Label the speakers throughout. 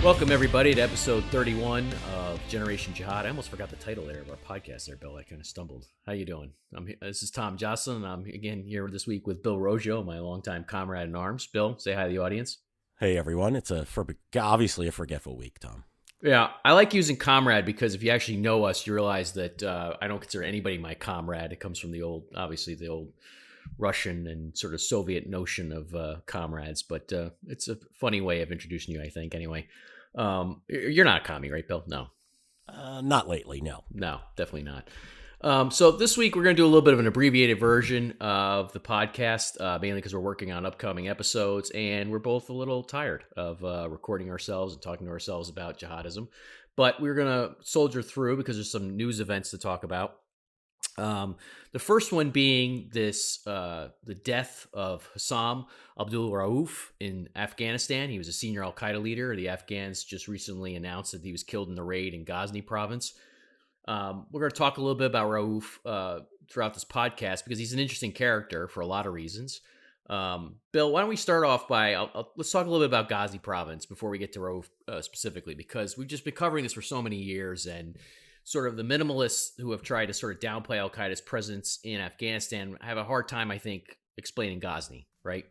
Speaker 1: Welcome, everybody, to episode 31 of Generation Jihad. I almost forgot the title there of our podcast there, Bill. I kind of stumbled. How you doing? This is Tom Joscelyn. I'm, again, here this week with Bill Roggio, my longtime comrade in arms. Bill, say hi to the audience.
Speaker 2: Hey, everyone. It's obviously a forgetful week, Tom.
Speaker 1: Yeah, I like using comrade because if you actually know us, you realize that I don't consider anybody my comrade. It comes from the old Russian and sort of Soviet notion of comrades, but it's a funny way of introducing you, I think. Anyway, you're not a commie, right, Bill? No.
Speaker 2: Not lately, no.
Speaker 1: No, definitely not. So this week we're going to do a little bit of an abbreviated version of the podcast, mainly because we're working on upcoming episodes, and we're both a little tired of recording ourselves and talking to ourselves about jihadism. But we're going to soldier through because there's some news events to talk about. The first one being the death of Husam Abd-al-Ra'uf in Afghanistan. He was a senior al-Qaeda leader. The Afghans just recently announced that he was killed in the raid in Ghazni province. We're going to talk a little bit about Ra'uf throughout this podcast because he's an interesting character for a lot of reasons. Bill, why don't we start off by let's talk a little bit about Ghazni province before we get to Ra'uf specifically, because we've just been covering this for so many years, and sort of the minimalists who have tried to sort of downplay al-Qaeda's presence in Afghanistan have a hard time, I think, explaining Ghazni, right?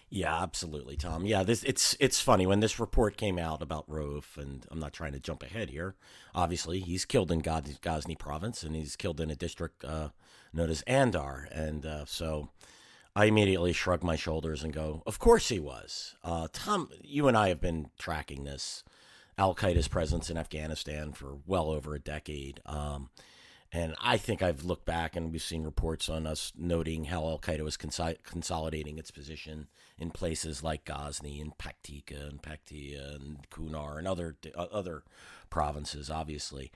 Speaker 2: Yeah, absolutely, Tom. Yeah, it's funny when this report came out about Ra'uf, and I'm not trying to jump ahead here. Obviously, he's killed in Ghazni province, and he's killed in a district known as Andar, and so I immediately shrug my shoulders and go, "Of course he was." Tom, you and I have been tracking this al-Qaeda's presence in Afghanistan for well over a decade. And I think I've looked back and we've seen reports on us noting how al-Qaeda was consolidating its position in places like Ghazni and Paktika and Paktia and Kunar and other provinces, obviously.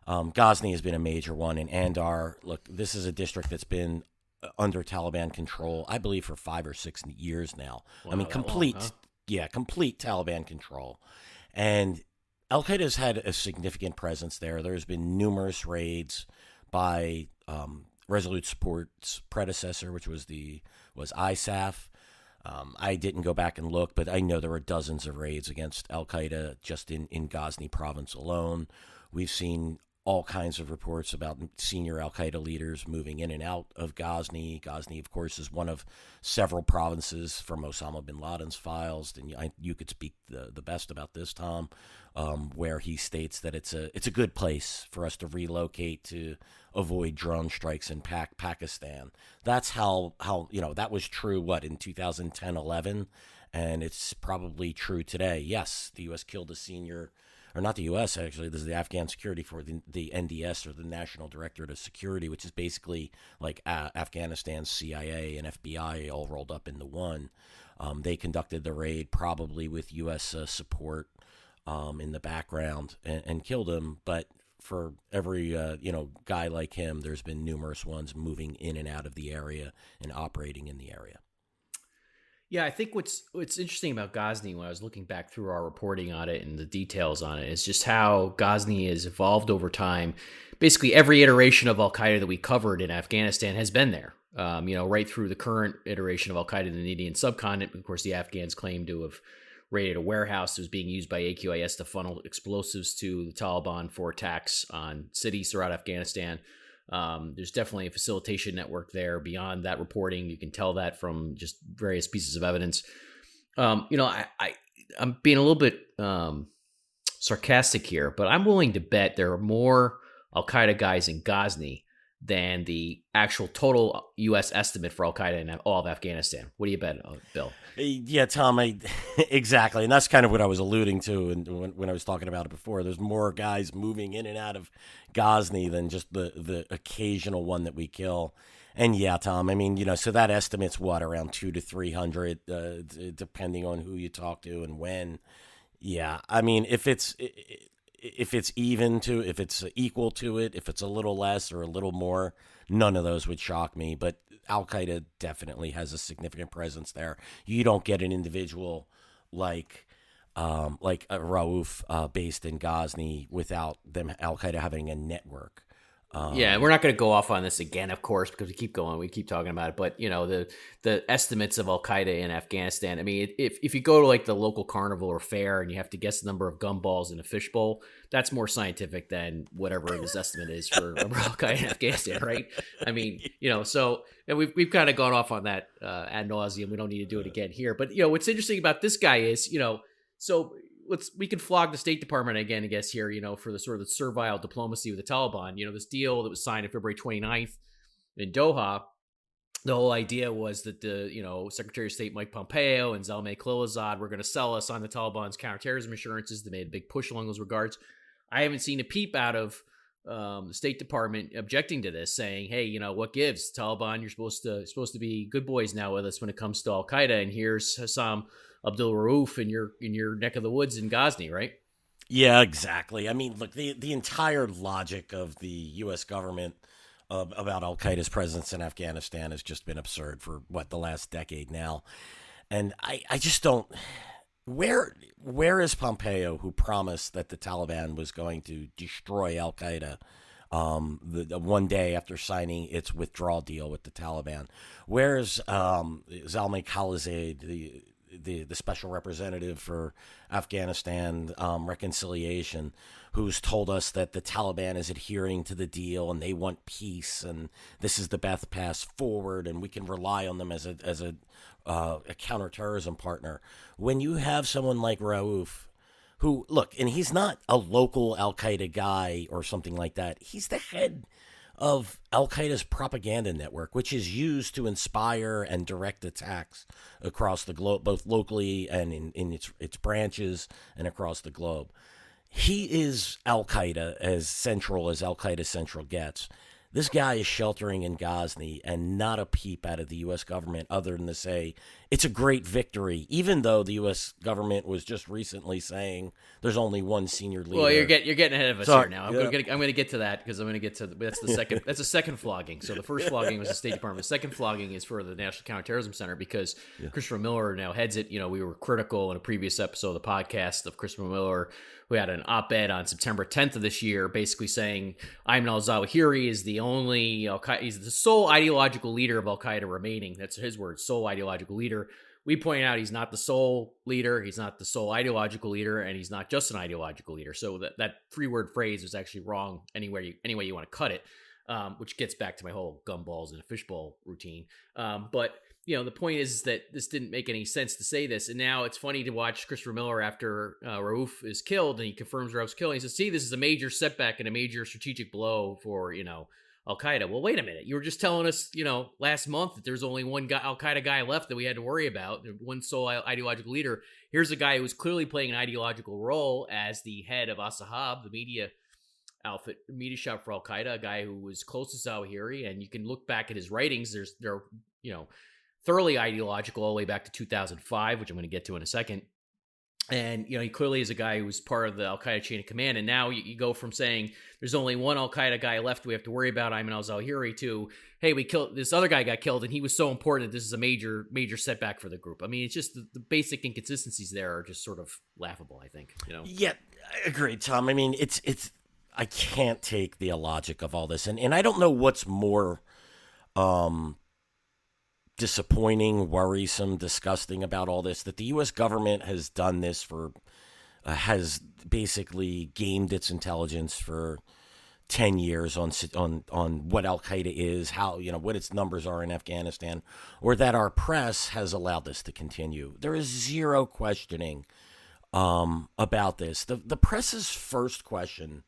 Speaker 2: Ghazni has been a major one. In Andar, look, this is a district that's been under Taliban control, I believe, for 5 or 6 years now.
Speaker 1: Wow,
Speaker 2: I mean, complete Taliban control. And al-Qaeda has had a significant presence there. There's been numerous raids by Resolute Support's predecessor, which was ISAF. I didn't go back and look, but I know there were dozens of raids against al-Qaeda just in Ghazni province alone. We've seen all kinds of reports about senior al-Qaeda leaders moving in and out of Ghazni. Ghazni, of course, is one of several provinces from Osama bin Laden's files, and you could speak the best about this, Tom, where he states that it's a good place for us to relocate to avoid drone strikes in Pakistan. That's how that was true, in 2010-11, and it's probably true today. Yes, the U.S. killed a senior, or not the U.S., actually, this is the Afghan security for the NDS, or the National Directorate of Security, which is basically like Afghanistan's CIA and FBI all rolled up into one. They conducted the raid probably with U.S. support in the background and killed him. But for every guy like him, there's been numerous ones moving in and out of the area and operating in the area.
Speaker 1: Yeah, I think what's interesting about Ghazni, when I was looking back through our reporting on it and the details on it, is just how Ghazni has evolved over time. Basically, every iteration of al-Qaeda that we covered in Afghanistan has been there. Right through the current iteration of al-Qaeda in the Indian subcontinent. Of course, the Afghans claim to have raided a warehouse that was being used by AQIS to funnel explosives to the Taliban for attacks on cities throughout Afghanistan. There's definitely a facilitation network there beyond that reporting. You can tell that from just various pieces of evidence. I'm being a little bit sarcastic here, but I'm willing to bet there are more al-Qaeda guys in Ghazni than the actual total U.S. estimate for al-Qaeda in all of Afghanistan. What do you bet, Bill?
Speaker 2: Yeah, Tom, exactly. And that's kind of what I was alluding to when I was talking about it before. There's more guys moving in and out of Ghazni than just the occasional one that we kill. And yeah, Tom, I mean, so that estimate's around 200 to 300, depending on who you talk to and when. Yeah, I mean, if it's equal to it, if it's a little less or a little more, none of those would shock me. But al-Qaeda definitely has a significant presence there. You don't get an individual like Ra'uf based in Ghazni without them al-Qaeda having a network
Speaker 1: Yeah, we're not going to go off on this again, of course, because we keep talking about it. But the estimates of Al Qaeda in Afghanistan. I mean, if you go to like the local carnival or fair and you have to guess the number of gumballs in a fishbowl, that's more scientific than whatever this estimate is for Al Qaeda in Afghanistan, right? I mean, so and we've kind of gone off on that ad nauseum. We don't need to do it again here. But what's interesting about this guy is so we can flog the State Department again, I guess, here, for the sort of the servile diplomacy with the Taliban. This deal that was signed on February 29th in Doha, the whole idea was that the, Secretary of State Mike Pompeo and Zalmay Khalilzad were going to sell us on the Taliban's counterterrorism assurances. They made a big push along those regards. I haven't seen a peep out of the State Department objecting to this, saying, "Hey, what gives, Taliban? You're supposed to be good boys now with us when it comes to Al Qaeda, and here's Husam Abd-al-Ra'uf in your neck of the woods in Ghazni, right?"
Speaker 2: Yeah, exactly. I mean, look, the entire logic of the U.S. government about Al Qaeda's presence in Afghanistan has just been absurd for the last decade now, and I just don't. Where is Pompeo, who promised that the Taliban was going to destroy Al Qaeda the one day after signing its withdrawal deal with the Taliban? Where's Zalmay Khalilzad, the special representative for Afghanistan reconciliation, who's told us that the Taliban is adhering to the deal and they want peace and this is the best path forward and we can rely on them as a counterterrorism partner? When you have someone like Rauf, who, look, and he's not a local Al Qaeda guy or something like that. He's the head of Al Qaeda's propaganda network, which is used to inspire and direct attacks across the globe, both locally and in its branches and across the globe. He is Al Qaeda, as central as Al Qaeda central gets. This guy is sheltering in Ghazni and not a peep out of the U.S. government other than to say it's a great victory, even though the U.S. government was just recently saying there's only one senior leader.
Speaker 1: Well, you're getting ahead of us here now. I'm going to get to that because I'm going to get to that's the second flogging. So the first flogging was the State Department. The second flogging is for the National Counterterrorism Center because Christopher Miller now heads it. We were critical in a previous episode of the podcast of Christopher Miller, who had an op-ed on September 10th of this year, basically saying Ayman al-Zawahiri is the only he's the sole ideological leader of Al Qaeda remaining. That's his words, sole ideological leader. We point out he's not the sole leader, he's not the sole ideological leader, and he's not just an ideological leader. So that three-word phrase is actually wrong any way you want to cut it, which gets back to my whole gumballs in a fishbowl routine. But the point is that this didn't make any sense to say this. And now it's funny to watch Christopher Miller after Rauf is killed and he confirms Rauf's killing. He says, see, this is a major setback and a major strategic blow for, Al Qaeda. Well, wait a minute. You were just telling us, last month that there's only one Al Qaeda guy left that we had to worry about, one sole ideological leader. Here's a guy who was clearly playing an ideological role as the head of Asahab, the media shop for Al Qaeda, a guy who was close to Zawahiri. And you can look back at his writings. They're thoroughly ideological all the way back to 2005, which I'm going to get to in a second. And, he clearly is a guy who was part of the Al-Qaeda chain of command. And now you go from saying there's only one Al-Qaeda guy left we have to worry about, Ayman al-Zawahiri, to, hey, we killed this other guy got killed and he was so important that this is a major, major setback for the group. I mean, it's just the basic inconsistencies there are just sort of laughable, I think,
Speaker 2: Yeah, I agree, Tom. I mean, it's I can't take the illogic of all this. And I don't know what's more disappointing, worrisome, disgusting about all this, that the U.S. government has done this has basically gamed its intelligence for 10 years on what Al Qaeda is, how, what its numbers are in Afghanistan, or that our press has allowed this to continue. There is zero questioning about this. The press's first question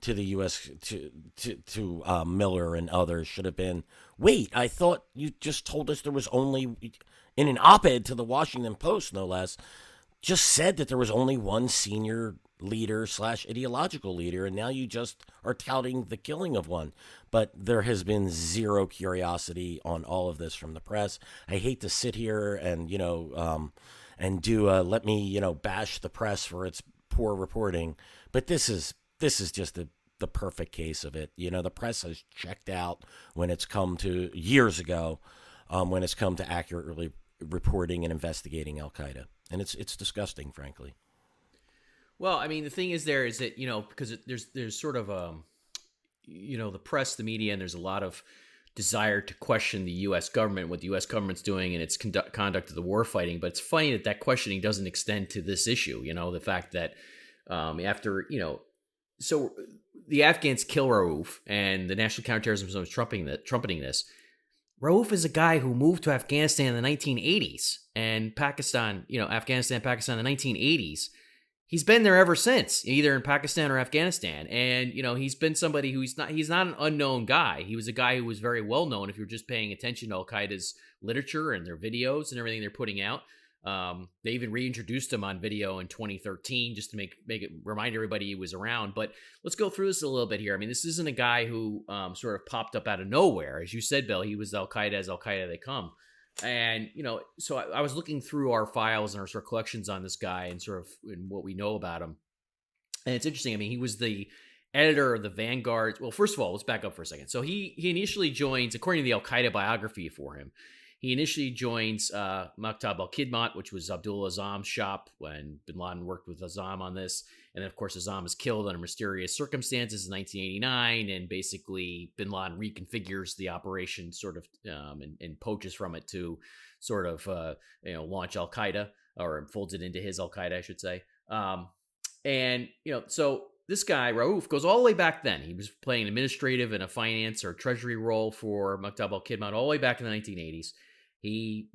Speaker 2: to the U.S. to Miller and others should have been, wait, I thought you just told us there was only, in an op-ed to the Washington Post, no less, just said that there was only one senior leader / ideological leader, and now you just are touting the killing of one. But there has been zero curiosity on all of this from the press. I hate to sit here and, and do let me, bash the press for its poor reporting, but this is just the perfect case of it. The press has checked out when it's come to years ago, when it's come to accurately reporting and investigating Al Qaeda, and it's disgusting, frankly.
Speaker 1: Well, I mean, the thing is, there is that because there's sort of the press, the media, and there's a lot of desire to question the U.S. government, what the U.S. government's doing, and its conduct of the war fighting. But it's funny that questioning doesn't extend to this issue. The fact that after so the Afghans kill Rauf, and the National Counterterrorism Zone is trumpeting this. Rauf is a guy who moved to Afghanistan in the 1980s, and Pakistan, Afghanistan, Pakistan in the 1980s. He's been there ever since, either in Pakistan or Afghanistan. And, he's been somebody he's not an unknown guy. He was a guy who was very well known if you're just paying attention to Al-Qaeda's literature and their videos and everything they're putting out. They even reintroduced him on video in 2013 just to make it remind everybody he was around. But let's go through this a little bit here. I mean, this isn't a guy who sort of popped up out of nowhere. As you said, Bill, he was Al-Qaeda as Al-Qaeda they come. And, so I was looking through our files and our sort of collections on this guy and sort of and what we know about him. And it's interesting. I mean, he was the editor of the Vanguard. Well, first of all, let's back up for a second. So he initially joins, according to the Al-Qaeda biography for him, he initially joins Maktab al-Khidmat, which was Abdul Azam's shop when bin Laden worked with Azam on this. And then, of course, Azam is killed under mysterious circumstances in 1989. And basically, bin Laden reconfigures the operation sort of and poaches from it to sort of, launch Al-Qaeda, or folds it into his Al-Qaeda, I should say. So this guy, Rauf, goes all the way back then. He was playing an administrative and a finance or treasury role for Maktab al-Khidmat all the way back in the 1980s. He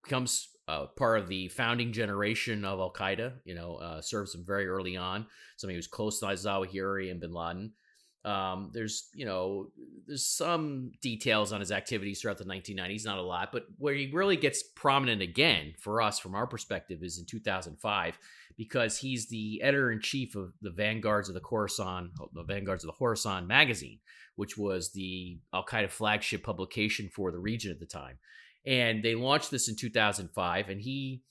Speaker 1: becomes part of the founding generation of Al-Qaeda, serves him very early on. Somebody who's close to Zawahiri and bin Laden. There's some details on his activities throughout the 1990s, not a lot, but where he really gets prominent again for us, from our perspective, is in 2005, because he's the editor-in-chief of the Vanguards of the Khorasan magazine, which was the Al-Qaeda flagship publication for the region at the time. And they launched this in 2005, and he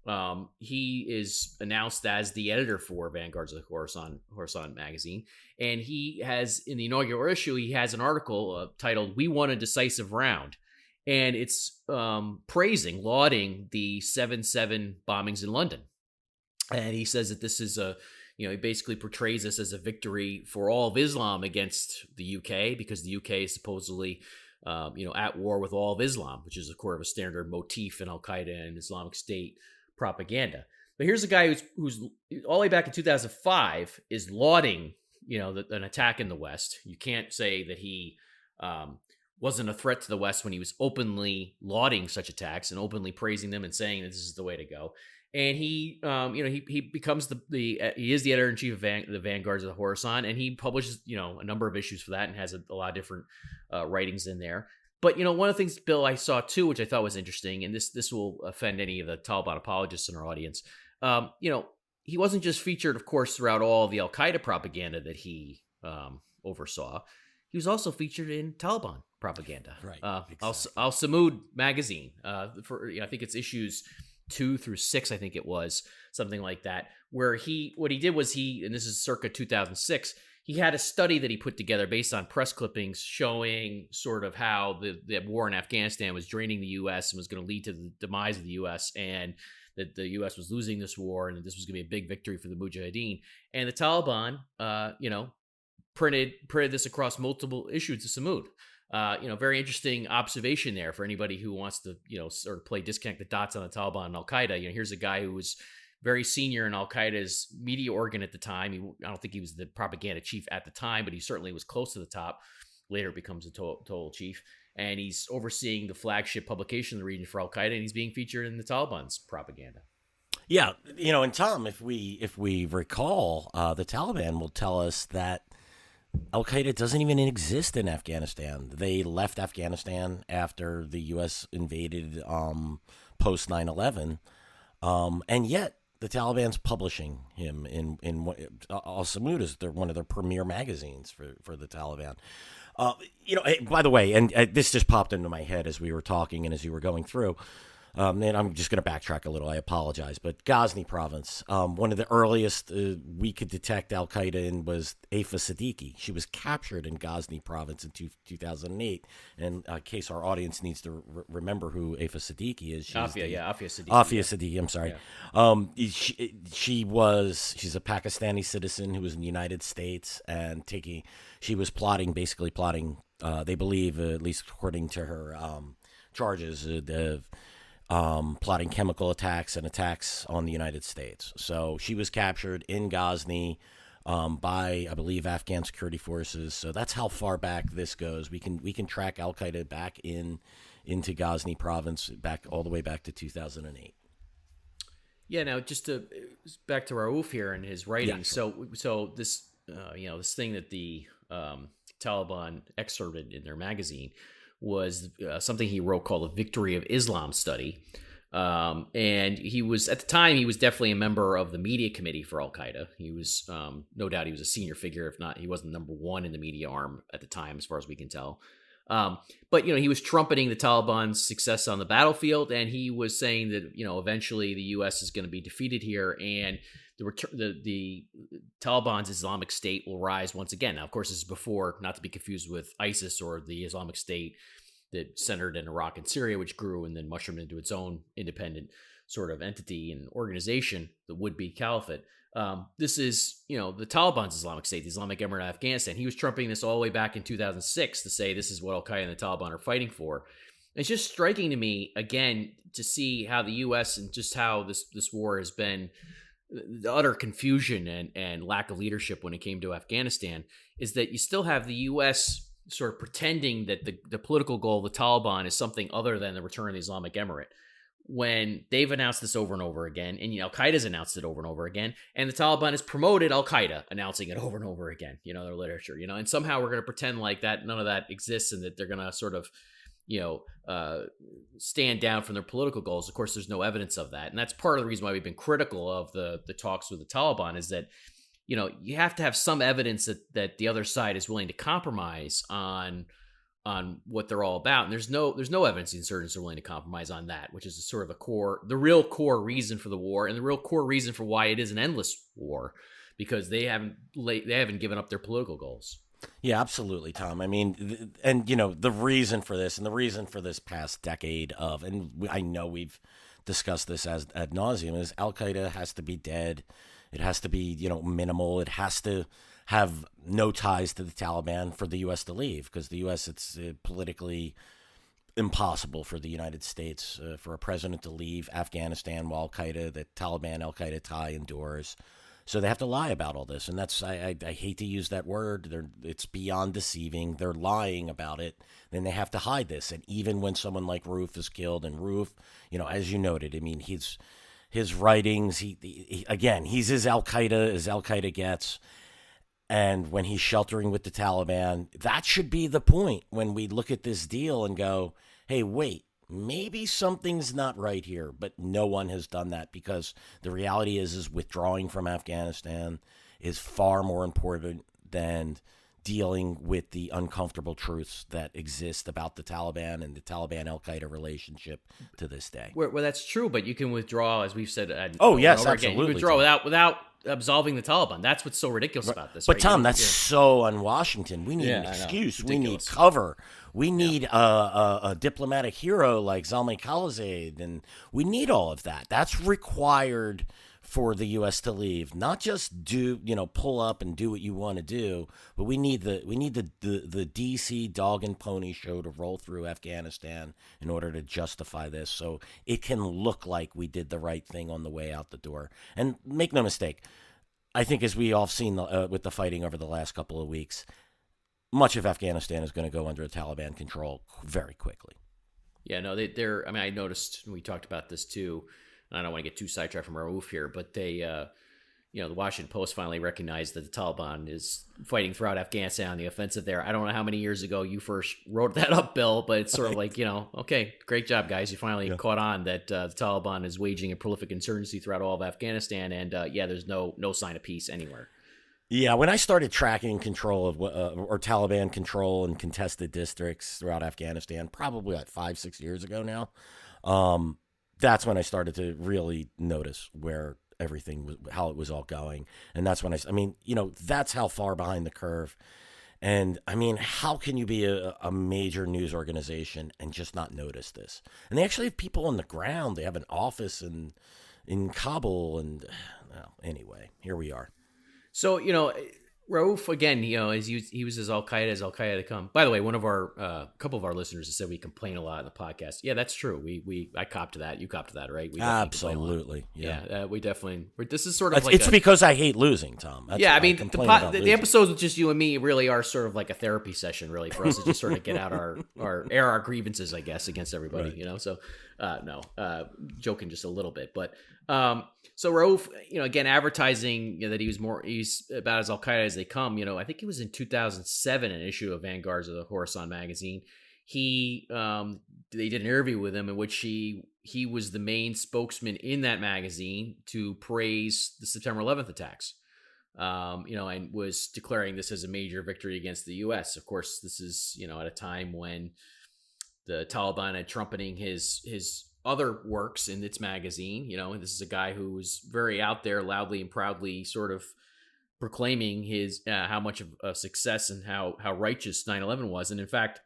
Speaker 1: is announced as the editor for Vanguards of the Khorasan magazine. And he has, in the inaugural issue, he has an article titled "We Won a Decisive Round." And it's lauding the 7/7 bombings in London. And he says that this is he basically portrays this as a victory for all of Islam against the UK, because the UK is supposedly at war with all of Islam, which is, of course, a standard motif in Al-Qaeda and Islamic State propaganda. But here's a guy who's all the way back in 2005 is lauding, an attack in the West. You can't say that he wasn't a threat to the West when he was openly lauding such attacks and openly praising them and saying that this is the way to go. And he, he becomes he is the editor-in-chief of the Vanguards of the Khorasan, and he publishes, a number of issues for that and has a lot of different writings in there. But, one of the things, Bill, I saw too, which I thought was interesting, and this will offend any of the Taliban apologists in our audience, he wasn't just featured, of course, throughout all of the Al-Qaeda propaganda that he oversaw. He was also featured in Taliban propaganda.
Speaker 2: Right.
Speaker 1: Exactly. Al-Samud magazine, for I think it's issues 2 through 6, I think it was, something like that, where what he did was and this is circa 2006, he had a study that he put together based on press clippings showing sort of how the war in Afghanistan was draining the U.S. and was going to lead to the demise of the U.S., and that the U.S. was losing this war and that this was going to be a big victory for the Mujahideen. And the Taliban, printed this across multiple issues to Samud. Very interesting observation there for anybody who wants to, sort of play disconnect the dots on the Taliban and Al-Qaeda. Here's a guy who was very senior in Al-Qaeda's media organ at the time. I don't think he was the propaganda chief at the time, but he certainly was close to the top. Later becomes a total chief. And he's overseeing the flagship publication in the region for Al-Qaeda, and he's being featured in the Taliban's propaganda.
Speaker 2: Yeah, and Tom, if we recall, the Taliban will tell us that Al-Qaeda doesn't even exist in Afghanistan. They left Afghanistan after the U.S. invaded post 9/11, and yet the Taliban's publishing him in Al-Samud is one of their premier magazines for the Taliban. Hey, by the way, and this just popped into my head as we were talking and as you were going through. And I'm just going to backtrack a little. I apologize. But Ghazni province, one of the earliest we could detect Al-Qaeda in was Afa Siddiqui. She was captured in Ghazni province in 2008. And in case our audience needs to remember who Afa Siddiqui is.
Speaker 1: Afia Siddiqui.
Speaker 2: Afia Siddiqui, I'm sorry. Yeah. She's a Pakistani citizen who was in the United States and she was basically plotting, they believe, at least according to her charges, plotting chemical attacks and attacks on the United States. So she was captured in Ghazni by, I believe, Afghan security forces. So that's how far back this goes. We can track Al-Qaeda back into Ghazni province, all the way back to 2008.
Speaker 1: Yeah. Now, just back to Rauf here and his writing.
Speaker 2: Yeah.
Speaker 1: So this this thing that the Taliban excerpted in their magazine was something he wrote called the Victory of Islam Study. And he was, at the time, he was definitely a member of the media committee for Al-Qaeda. He was, no doubt he was a senior figure. If not, he wasn't number one in the media arm at the time, as far as we can tell. But, he was trumpeting the Taliban's success on the battlefield. And he was saying that, eventually the U.S. is going to be defeated here. And the Taliban's Islamic State will rise once again. Now, of course, this is before, not to be confused with ISIS or the Islamic State that centered in Iraq and Syria, which grew and then mushroomed into its own independent sort of entity and organization, the would-be caliphate. This is, the Taliban's Islamic State, the Islamic Emirate of Afghanistan. He was trumping this all the way back in 2006 to say this is what Al-Qaeda and the Taliban are fighting for. It's just striking to me, again, to see how the U.S. and just how this war has been, the utter confusion and lack of leadership when it came to Afghanistan, is that you still have the U.S. sort of pretending that the political goal of the Taliban is something other than the return of the Islamic Emirate, when they've announced this over and over again, and Al-Qaeda's announced it over and over again, and the Taliban has promoted Al-Qaeda announcing it over and over again, their literature, and somehow we're going to pretend like that none of that exists and that they're going to sort of stand down from their political goals. Of course, there's no evidence of that. And that's part of the reason why we've been critical of the talks with the Taliban, is that, you have to have some evidence that the other side is willing to compromise on what they're all about. And there's no evidence the insurgents are willing to compromise on that, which is sort of the real core reason for the war, and the real core reason for why it is an endless war, because they haven't given up their political goals.
Speaker 2: Yeah, absolutely, Tom. I mean, and the reason for this, and the reason for this past decade of, and I know we've discussed this ad nauseum, is Al-Qaeda has to be dead. It has to be, minimal. It has to have no ties to the Taliban for the U.S. to leave, because the U.S., it's politically impossible for the United States, for a president to leave Afghanistan while the Taliban-Al-Qaeda tie endures. So they have to lie about all this, and that's I hate to use that word. It's beyond deceiving. They're lying about it. Then they have to hide this. And even when someone like Rauf is killed, and Rauf, as you noted, I mean, his writings, he's as Al-Qaeda gets. And when he's sheltering with the Taliban, that should be the point when we look at this deal and go, hey, wait. Maybe something's not right here, but no one has done that, because the reality is withdrawing from Afghanistan is far more important than dealing with the uncomfortable truths that exist about the Taliban and the Taliban-Al-Qaeda relationship to this day.
Speaker 1: Well, that's true, but you can withdraw, as we've said.
Speaker 2: Yes, absolutely.
Speaker 1: Again. You withdraw without absolving the Taliban. That's what's so ridiculous about this.
Speaker 2: But right? Tom, that's so un-Washington. We need an excuse. We need cover. We need a diplomatic hero like Zalmay Khalilzad, and we need all of that. That's required for the U.S. to leave. Not just pull up and do what you want to do, but we need the D.C. dog and pony show to roll through Afghanistan in order to justify this, so it can look like we did the right thing on the way out the door. And make no mistake, I think, as we all seen with the fighting over the last couple of weeks, much of Afghanistan is going to go under Taliban control very quickly. Yeah, no,
Speaker 1: they're. I mean, I noticed, and we talked about this too. I don't want to get too sidetracked from Rauf here, but they, the Washington Post finally recognized that the Taliban is fighting throughout Afghanistan on the offensive there. I don't know how many years ago you first wrote that up, Bill, but it's sort of like, okay, great job, guys. You finally caught on that the Taliban is waging a prolific insurgency throughout all of Afghanistan, and there's no sign of peace anywhere.
Speaker 2: Yeah, when I started tracking control of or Taliban control in contested districts throughout Afghanistan, probably like 5-6 years ago now, that's when I started to really notice where everything was, how it was all going. And that's when I mean, that's how far behind the curve. And I mean, how can you be a major news organization and just not notice this? And they actually have people on the ground. They have an office in Kabul. And well, anyway, here we are.
Speaker 1: So, Rauf, again, he was as Al Qaeda to come. By the way, one of our couple of our listeners has said we complain a lot in the podcast. Yeah, that's true. I cop to that. You cop to that, right? We
Speaker 2: Absolutely. Yeah.
Speaker 1: We definitely. This is sort of
Speaker 2: it's because I hate losing, Tom.
Speaker 1: That's I mean, the episodes with just you and me really are sort of like a therapy session, really, for us to just sort of get out air our grievances, I guess, against everybody. Right. So no, joking just a little bit, but. So Rauf, again, advertising that he's about as Al Qaeda as they come. I think it was in 2007, an issue of Vanguards of the Khorasan magazine. They did an interview with him in which he was the main spokesman in that magazine to praise the September 11th attacks. And was declaring this as a major victory against the U.S. Of course, this is at a time when the Taliban had trumpeting his other works in its magazine, and this is a guy who was very out there, loudly and proudly, sort of proclaiming his how much of a success and how righteous 9/11 was. And in fact,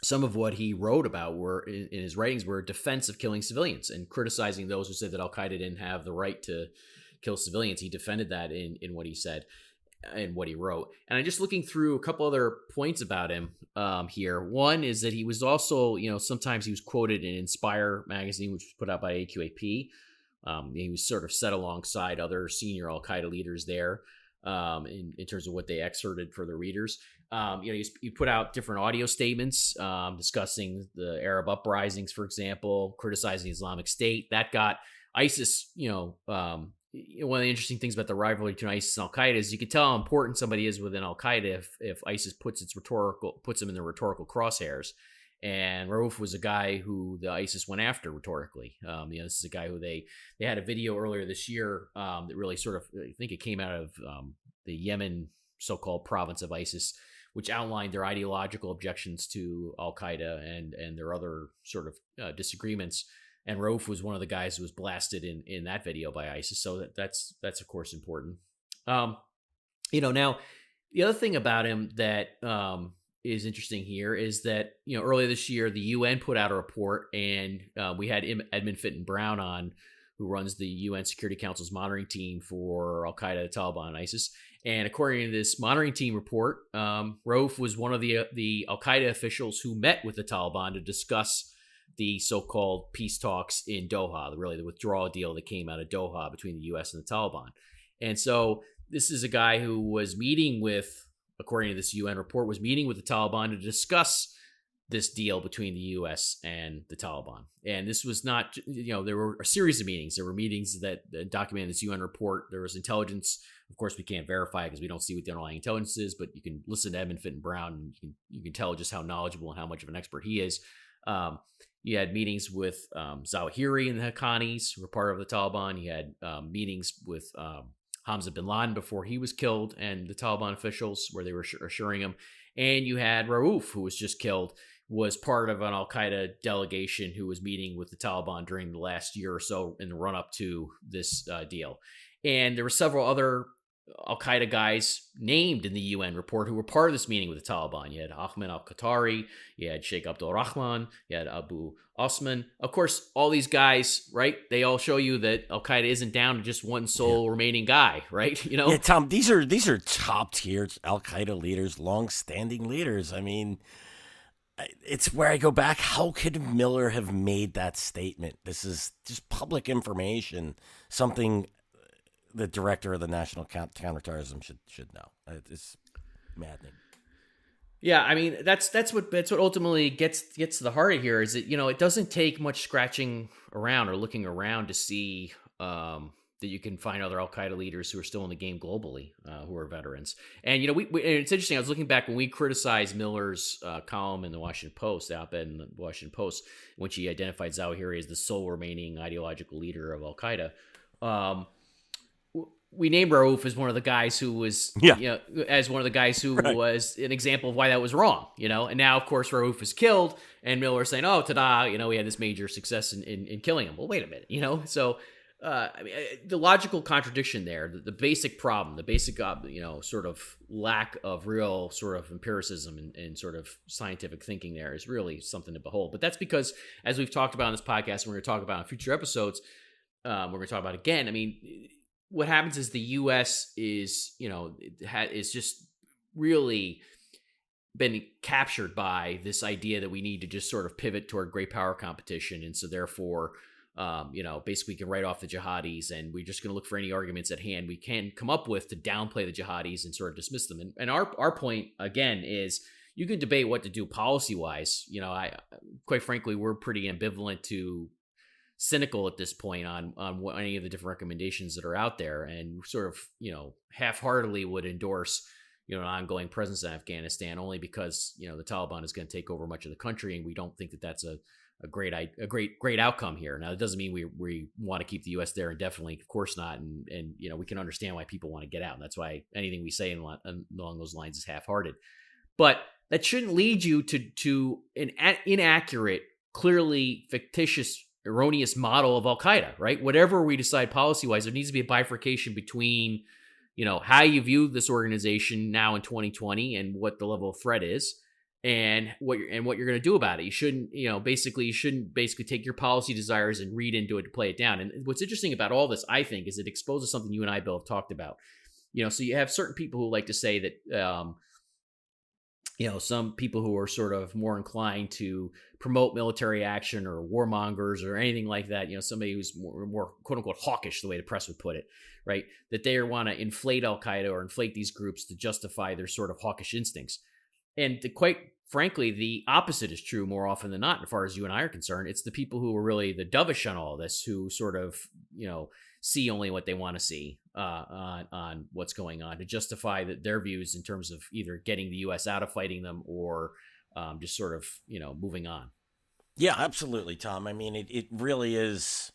Speaker 1: some of what he wrote about were in his writings were defense of killing civilians and criticizing those who said that Al Qaeda didn't have the right to kill civilians. He defended that in what he said and what he wrote. And I'm just looking through a couple other points about him here. One is that he was also, sometimes he was quoted in Inspire magazine, which was put out by AQAP. He was sort of set alongside other senior Al Qaeda leaders there in terms of what they excerpted for the readers. He put out different audio statements discussing the Arab uprisings, for example, criticizing the Islamic State. That got ISIS, one of the interesting things about the rivalry between ISIS and Al Qaeda is you can tell how important somebody is within Al Qaeda if ISIS puts them in the rhetorical crosshairs. And Rauf was a guy who the ISIS went after rhetorically. This is a guy who they had a video earlier this year that really sort of, I think it came out of the Yemen so-called province of ISIS, which outlined their ideological objections to Al Qaeda and their other sort of disagreements. And Rauf was one of the guys who was blasted in that video by ISIS. So that's of course important. Now the other thing about him that is interesting here is that, earlier this year, the UN put out a report and we had Edmund Fitton Brown on, who runs the UN Security Council's monitoring team for Al Qaeda, the Taliban, and ISIS. And according to this monitoring team report, Rauf was one of the Al Qaeda officials who met with the Taliban to discuss the so-called peace talks in Doha, really the withdrawal deal that came out of Doha between the U.S. and the Taliban. And so this is a guy who was meeting with, according to this UN report, was meeting with the Taliban to discuss this deal between the U.S. and the Taliban. And this was not, there were a series of meetings. There were meetings that documented this UN report. There was intelligence. Of course, we can't verify because we don't see what the underlying intelligence is, but you can listen to Edmund Fitton Brown and you can tell just how knowledgeable and how much of an expert he is. You had meetings with Zawahiri and the Haqqanis, who were part of the Taliban. You had meetings with Hamza bin Laden before he was killed and the Taliban officials where they were assuring him. And you had Rauf, who was just killed, was part of an Al-Qaeda delegation who was meeting with the Taliban during the last year or so in the run-up to this deal. And there were several other Al-Qaeda guys named in the UN report who were part of this meeting with the Taliban. You had Ahmed al-Qatari, you had Sheikh Abdul-Rahman, you had Abu Osman. Of course, all these guys, right, they all show you that Al-Qaeda isn't down to just one sole remaining guy, right?
Speaker 2: Yeah, Tom, these are top-tier Al-Qaeda leaders, long-standing leaders. I mean, it's where I go back. How could Miller have made that statement? This is just public information, something the director of the National Counterterrorism should know. It's maddening.
Speaker 1: Yeah, I mean that's what ultimately gets to the heart of here is that it doesn't take much scratching around or looking around to see that you can find other Al Qaeda leaders who are still in the game globally, who are veterans. And we it's interesting. I was looking back when we criticized Miller's column in the Washington Post, the op-ed in the Washington Post, when she identified Zawahiri as the sole remaining ideological leader of Al Qaeda. we named Rauf as one of the guys who was, as one of the guys who was an example of why that was wrong, and now, of course, Rauf is killed, and Miller's saying, oh, ta-da, we had this major success in killing him. Well, wait a minute, so, the logical contradiction there, the basic problem, the basic, sort of lack of real sort of empiricism and sort of scientific thinking there is really something to behold. But that's because, as we've talked about in this podcast, and we're going to talk about in future episodes, we're going to talk about again, what happens is the U.S. is, is just really been captured by this idea that we need to just sort of pivot toward great power competition. And so therefore, basically we can write off the jihadis, and we're just going to look for any arguments at hand we can come up with to downplay the jihadis and sort of dismiss them. And our point, again, is you can debate what to do policy-wise. Quite frankly, we're pretty ambivalent to cynical at this point on what any of the different recommendations that are out there, and sort of half-heartedly would endorse an ongoing presence in Afghanistan only because the Taliban is going to take over much of the country, and we don't think that that's a great outcome here. Now, it doesn't mean we want to keep the U.S. there indefinitely, of course not, and we can understand why people want to get out, and that's why anything we say along those lines is half-hearted. But that shouldn't lead you to an inaccurate, clearly fictitious, erroneous model of Al-Qaeda, right? Whatever we decide policy-wise, there needs to be a bifurcation between, how you view this organization now in 2020 and what the level of threat is, and what you're going to do about it. You shouldn't take your policy desires and read into it to play it down. And what's interesting about all this, I think, is it exposes something you and I, Bill, have talked about. So you have certain people who like to say that, some people who are sort of more inclined to promote military action or warmongers or anything like that, somebody who's more quote unquote hawkish, the way the press would put it, right? That they want to inflate Al-Qaeda or inflate these groups to justify their sort of hawkish instincts. And quite frankly, the opposite is true more often than not, as far as you and I are concerned. It's the people who are really the dovish on all this, who sort of, see only what they want to see on what's going on to justify their views in terms of either getting the U.S. out of fighting them or just sort of, moving on.
Speaker 2: Yeah, absolutely, Tom. It really is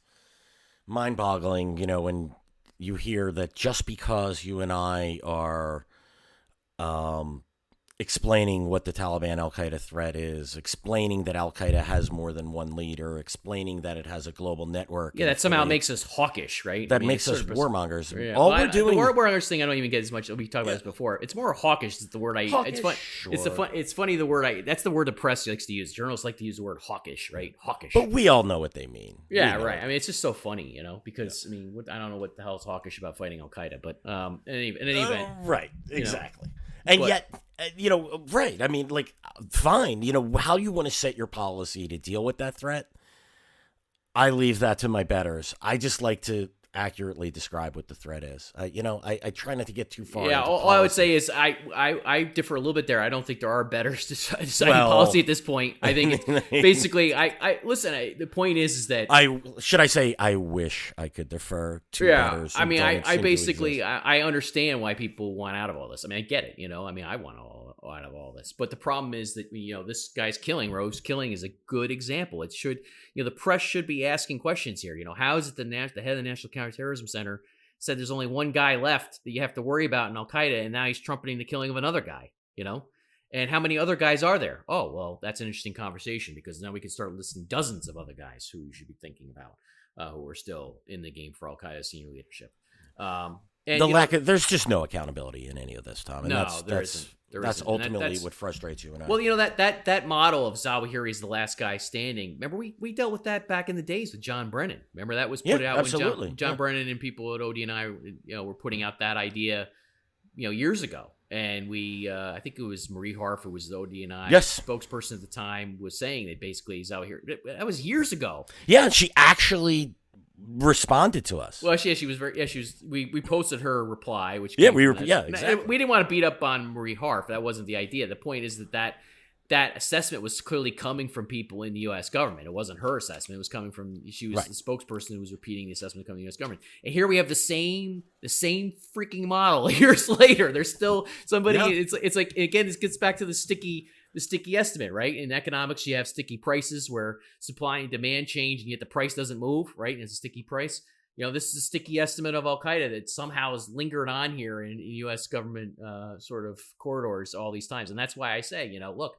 Speaker 2: mind-boggling, when you hear that just because you and I are explaining what the Taliban Al-Qaeda threat is, explaining that Al-Qaeda has more than one leader, explaining that it has a global network.
Speaker 1: Yeah, that somehow makes us hawkish, right?
Speaker 2: That makes us warmongers.
Speaker 1: Yeah.
Speaker 2: All we're doing...
Speaker 1: The warmongers thing, I don't even get as much. We talked about this before. It's more hawkish is the word I...
Speaker 2: Hawkish,
Speaker 1: it's fun.
Speaker 2: Sure.
Speaker 1: It's funny the word I... That's the word the press likes to use. Journalists like to use the word hawkish, right? Hawkish.
Speaker 2: But we all know what they mean.
Speaker 1: Yeah, right. It's just so funny, because, I don't know what the hell is hawkish about fighting Al-Qaeda, but in any event...
Speaker 2: Right, exactly. And yet, right. Fine. How you want to set your policy to deal with that threat, I leave that to my betters. I just like to accurately describe what the threat is. I try not to get too far.
Speaker 1: Yeah, all I would say is I differ a little bit there. I don't think there are betters deciding policy at this point. I think it's basically listen. The point is that
Speaker 2: I wish I could defer to betters.
Speaker 1: I understand why people want out of all this. I get it. I want out of all this. But the problem is that this guy's killing. Rogue's killing is a good example. It should the press should be asking questions here. How is it the head of the National Counterterrorism Center said there's only one guy left that you have to worry about in Al-Qaeda, and now he's trumpeting the killing of another guy, And how many other guys are there? Oh, well, that's an interesting conversation, because now we can start listing dozens of other guys who you should be thinking about who are still in the game for Al-Qaeda senior leadership.
Speaker 2: There's just no accountability in any of this, Tom. And
Speaker 1: there isn't.
Speaker 2: That's ultimately what frustrates you and I.
Speaker 1: Well, that model of Zawahiri is the last guy standing. Remember, we dealt with that back in the days with John Brennan. Remember that was put out
Speaker 2: absolutely.
Speaker 1: when John Brennan and people at ODNI, were putting out that idea, years ago. And we, I think it was Marie Harf, who was the ODNI spokesperson at the time, was saying that basically Zawahiri. That was years ago.
Speaker 2: Yeah, and she actually responded to us.
Speaker 1: Well, she was very. Yeah, she was. We posted her reply, which
Speaker 2: exactly.
Speaker 1: We didn't want to beat up on Marie Harf. That wasn't the idea. The point is that assessment was clearly coming from people in the U.S. government. It wasn't her assessment. It was coming from. She was the spokesperson who was repeating the assessment coming from the U.S. government. And here we have the same freaking model years later. There's still somebody. Yeah. It's like, again, this gets back to the sticky estimate, right? In economics, you have sticky prices where supply and demand change, and yet the price doesn't move, right? And it's a sticky price. this is a sticky estimate of Al Qaeda that somehow has lingered on here in U.S. government sort of corridors all these times, and that's why I say, look,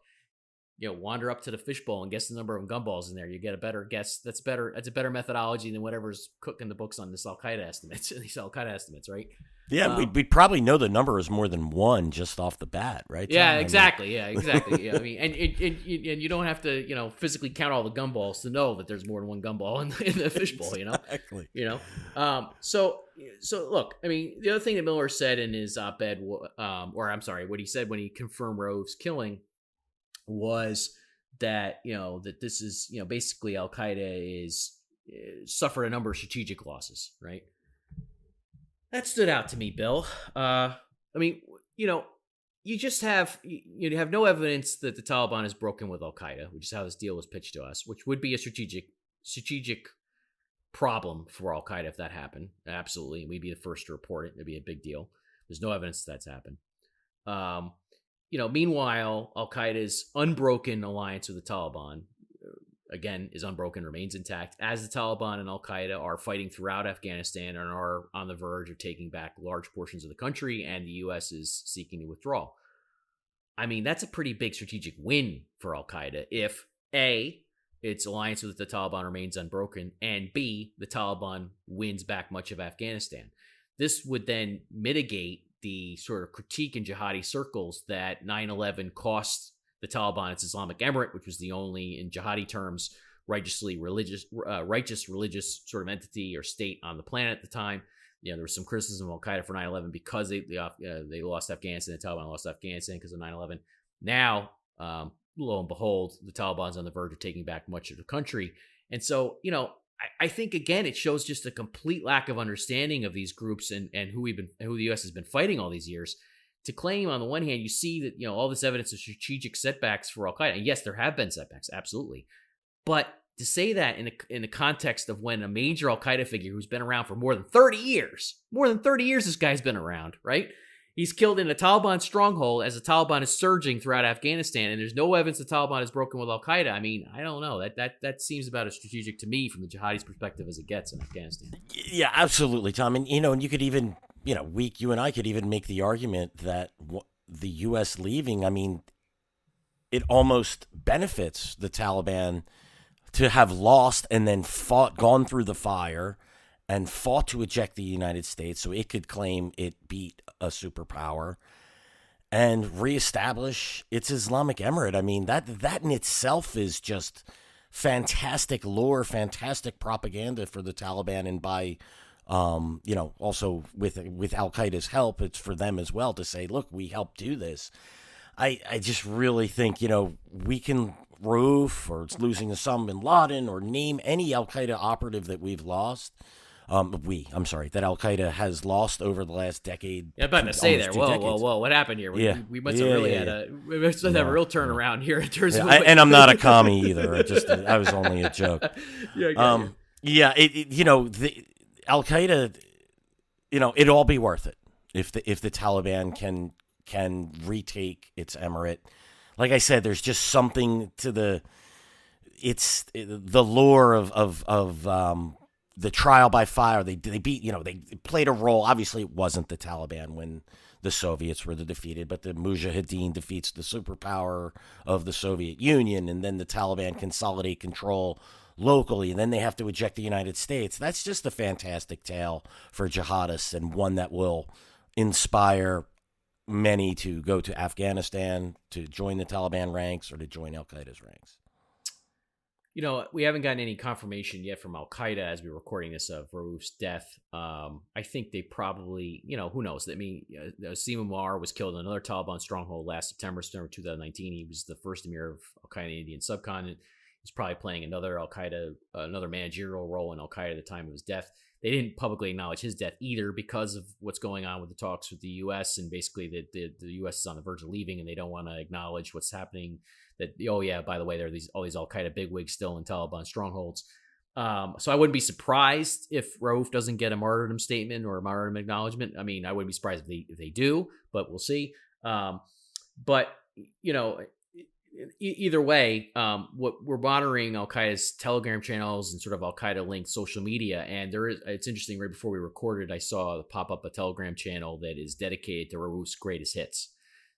Speaker 1: wander up to the fishbowl and guess the number of gumballs in there. You get a better guess. That's better. That's a better methodology than whatever's cooking the books on this Al Qaeda estimates. These Al Qaeda estimates, right?
Speaker 2: Yeah, we'd probably know the number is more than one just off the bat, right? Tom?
Speaker 1: Yeah, exactly. Yeah, exactly. Yeah, I mean, and you don't have to, physically count all the gumballs to know that there's more than one gumball in the fishbowl.
Speaker 2: Exactly.
Speaker 1: So look, I mean, the other thing that Miller said in his op-ed, what he said when he confirmed Rauf's killing, was that that this is basically Al Qaeda is suffered a number of strategic losses, right? That stood out to me, Bill. I mean, you just have you have no evidence that the Taliban is broken with Al Qaeda, which is how this deal was pitched to us, which would be a strategic problem for Al Qaeda if that happened. Absolutely, we'd be the first to report it. It'd be a big deal. There's no evidence that's happened. Meanwhile, Al Qaeda's unbroken alliance with the Taliban, again, is unbroken, remains intact, as the Taliban and Al Qaeda are fighting throughout Afghanistan and are on the verge of taking back large portions of the country, and the U.S. is seeking to withdraw. I mean, that's a pretty big strategic win for Al Qaeda if, A, its alliance with the Taliban remains unbroken, and B, the Taliban wins back much of Afghanistan. This would then mitigate the sort of critique in jihadi circles that 9/11 cost the Taliban its Islamic Emirate, which was the only, in jihadi terms, righteous religious sort of entity or state on the planet at the time. There was some criticism of Al Qaeda for 9/11 because they lost Afghanistan. The Taliban lost Afghanistan because of 9/11. Now, lo and behold, the Taliban's on the verge of taking back much of the country, and so I think, again, it shows just a complete lack of understanding of these groups and who the U.S. has been fighting all these years. To claim, on the one hand, you see that all this evidence of strategic setbacks for Al Qaeda, and yes, there have been setbacks, absolutely, but to say that in the context of when a major Al Qaeda figure who's been around for more than 30 years, this guy's been around, right? He's killed in a Taliban stronghold as the Taliban is surging throughout Afghanistan, and there's no evidence the Taliban is broken with Al Qaeda. I mean, I don't know. That seems about as strategic to me from the jihadis' perspective as it gets in Afghanistan.
Speaker 2: Yeah, absolutely, Tom. And and you could even, you and I could even make the argument that the U.S. leaving, I mean, it almost benefits the Taliban to have lost and then gone through the fire and fought to eject the United States so it could claim it beat a superpower and reestablish its Islamic Emirate. I mean, that in itself is just fantastic lore, fantastic propaganda for the Taliban, and by also with Al Qaeda's help, it's for them as well to say, look, we helped do this. I just really think, we can Rauf, or it's losing Osama bin Laden, or name any Al Qaeda operative that we've lost. That Al Qaeda has lost over the last decade.
Speaker 1: Yeah, I'm about to say there. Whoa! What happened here? We must have really had a real turnaround here in terms of.
Speaker 2: And I'm not a commie either. I was only a joke.
Speaker 1: The
Speaker 2: Al Qaeda, it'd all be worth it if the Taliban can retake its emirate. Like I said, there's just something to the lore of the trial by fire. They beat, they played a role. Obviously, it wasn't the Taliban when the Soviets were defeated, but the Mujahideen defeats the superpower of the Soviet Union, and then the Taliban consolidate control locally, and then they have to eject the United States. That's just a fantastic tale for jihadists, and one that will inspire many to go to Afghanistan, to join the Taliban ranks, or to join Al Qaeda's ranks.
Speaker 1: We haven't gotten any confirmation yet from Al Qaeda as we're recording this of Rauf's death. I think they probably, who knows? I mean, Husam Abd-al-Ra'uf was killed in another Taliban stronghold last September 2019. He was the first emir of Al Qaeda in the Indian subcontinent. He's probably playing another managerial role in Al Qaeda at the time of his death. They didn't publicly acknowledge his death either because of what's going on with the talks with the U.S. and basically the U.S. is on the verge of leaving and they don't want to acknowledge what's happening. That, oh yeah, by the way, there are all these Al Qaeda bigwigs still in Taliban strongholds. So I wouldn't be surprised if Rauf doesn't get a martyrdom statement or a martyrdom acknowledgement. I mean, I wouldn't be surprised if they do, but we'll see. But either way, what we're monitoring Al Qaeda's Telegram channels and sort of Al Qaeda linked social media, and it's interesting. Right before we recorded, I saw pop up a Telegram channel that is dedicated to Rauf's greatest hits.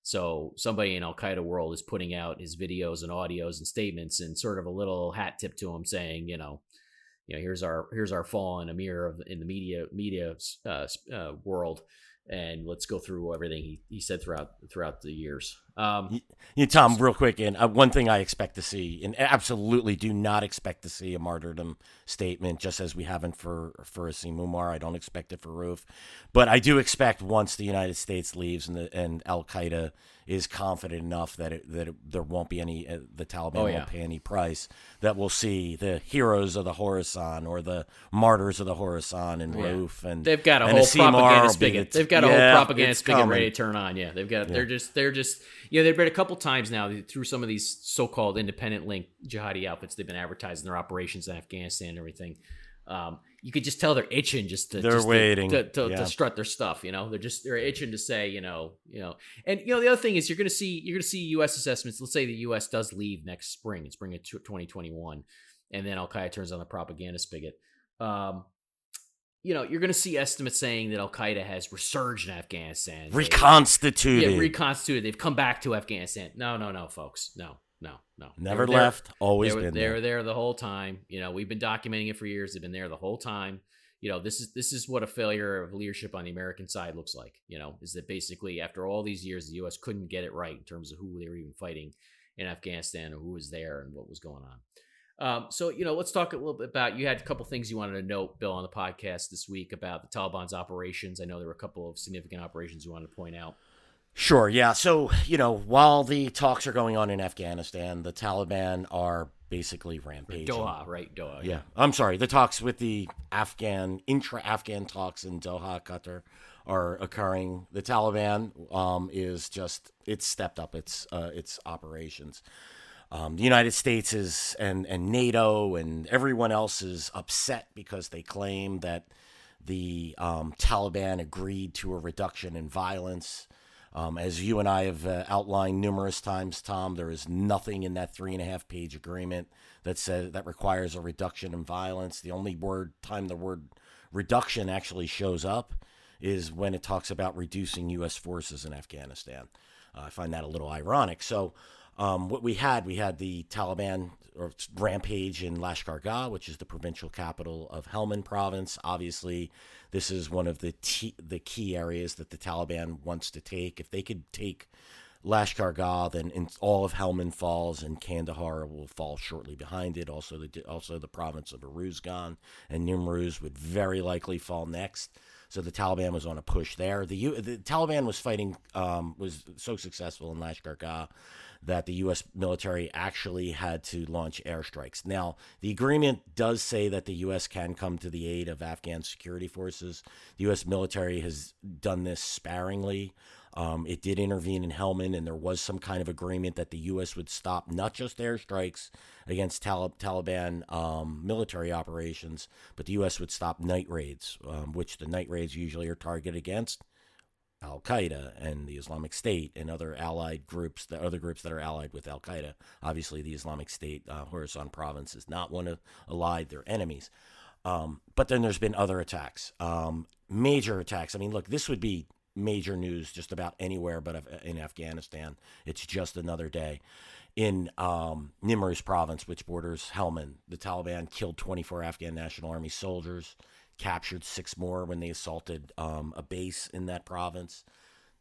Speaker 1: So somebody in Al Qaeda world is putting out his videos and audios and statements, and sort of a little hat tip to him, saying, here's our fall in a mirror in the media world, and let's go through everything he said throughout the years.
Speaker 2: Tom, real quick, and one thing I expect to see, and absolutely do not expect to see a martyrdom statement, just as we haven't for Husam Umar. I don't expect it for Rauf, but I do expect once the United States leaves and Al Qaeda is confident enough that there won't be any, the Taliban won't pay any price, that we'll see the heroes of the Khorasan or the martyrs of the Khorasan and Rauf, and
Speaker 1: they've got a whole propaganda spigot. They've got a whole propaganda spigot
Speaker 2: coming.
Speaker 1: ready to turn on. Yeah, they've got. They're just. They've been a couple times now through some of these so-called independent link jihadi outfits. They've been advertising their operations in Afghanistan and everything. You could just tell they're itching
Speaker 2: waiting
Speaker 1: to strut their stuff. They're itching to say, And the other thing is you're going to see U.S. assessments. Let's say the U.S. does leave next spring of 2021, and then Al Qaeda turns on the propaganda spigot. You're going to see estimates saying that Al Qaeda has resurged in Afghanistan,
Speaker 2: reconstituted.
Speaker 1: Reconstituted. They've come back to Afghanistan. No, folks, no.
Speaker 2: Never left. Always been there.
Speaker 1: They were there the whole time. We've been documenting it for years. They've been there the whole time. This is what a failure of leadership on the American side looks like. Is that basically after all these years, the U.S. couldn't get it right in terms of who they were even fighting in Afghanistan or who was there and what was going on. Let's talk a little bit about, you had a couple things you wanted to note, Bill, on the podcast this week about the Taliban's operations. I know there were a couple of significant operations you wanted to point out.
Speaker 2: Sure, yeah. So, while the talks are going on in Afghanistan, the Taliban are basically rampaging.
Speaker 1: Doha, right? Doha.
Speaker 2: Yeah. I'm sorry. The talks with the intra-Afghan talks in Doha, Qatar, are occurring. The Taliban it's stepped up its operations. The United States and NATO and everyone else is upset because they claim that the Taliban agreed to a reduction in violence. As you and I have outlined numerous times, Tom, there is nothing in that 3.5-page agreement that requires a reduction in violence. The only time the word reduction actually shows up is when it talks about reducing U.S. forces in Afghanistan. I find that a little ironic. So what we had the Taliban rampage in Lashkar-Gah, which is the provincial capital of Helmand province. Obviously, this is one of the key areas that the Taliban wants to take. If they could take Lashkar-Gah, then all of Helmand falls, and Kandahar will fall shortly behind it. Also the province of Uruzgan and Nimruz would very likely fall next. So the Taliban was on a push there. The Taliban was so successful in Lashkar-Gah that the U.S. military actually had to launch airstrikes. Now, the agreement does say that the U.S. can come to the aid of Afghan security forces. The U.S. military has done this sparingly. It did intervene in Helmand, and there was some kind of agreement that the U.S. would stop not just airstrikes against Taliban military operations, but the U.S. would stop night raids, which the night raids usually are targeted against Al-Qaeda and the Islamic State and other allied groups, the other groups that are allied with Al-Qaeda. Obviously, the Islamic State, Khorasan province, is not one of allied, they're enemies. But then there's been other attacks, major attacks. I mean, look, this would be major news just about anywhere but in Afghanistan. It's just another day. In Nimruz province, which borders Helmand, the Taliban killed 24 Afghan National Army soldiers, captured 6 more when they assaulted a base in that province.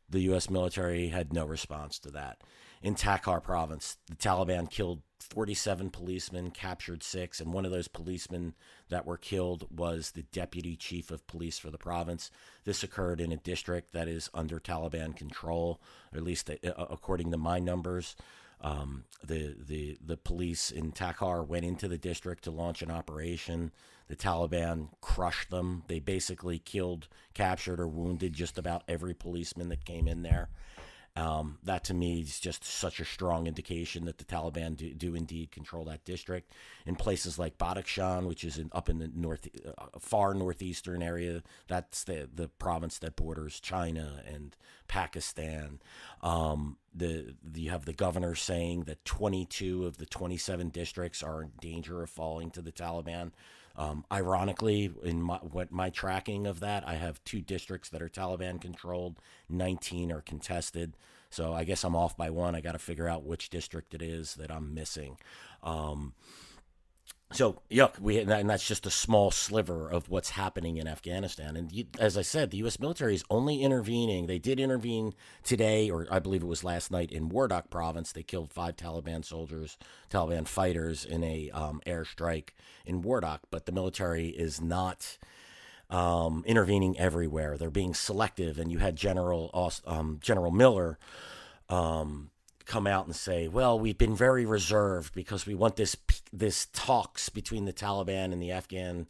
Speaker 2: The U.S. military had no response to that. In Takhar province, the Taliban killed 47 policemen, captured 6, and one of those policemen that were killed was the deputy chief of police for the province. This occurred in a district that is under Taliban control, or at least according to my numbers. The police in Takhar went into the district to launch an operation. The Taliban crushed them. They basically killed, captured, or wounded just about every policeman that came in there. That to me is just such a strong indication that the Taliban do indeed control that district. In places like Badakhshan, which is up in the far northeastern area, that's the province that borders China and Pakistan. You have the governor saying that 22 of the 27 districts are in danger of falling to the Taliban. Ironically, in my tracking of that, I have 2 districts that are Taliban controlled, 19 are contested. So I guess I'm off by 1. I got to figure out which district it is that I'm missing. So, and that's just a small sliver of what's happening in Afghanistan. And as I said, the U.S. military is only intervening. They did intervene today, or I believe it was last night, in Wardak province. They killed 5 Taliban fighters in a airstrike in Wardak. But the military is not intervening everywhere. They're being selective. And you had General Miller come out and say, well, we've been very reserved because we want this talks between the Taliban and the Afghan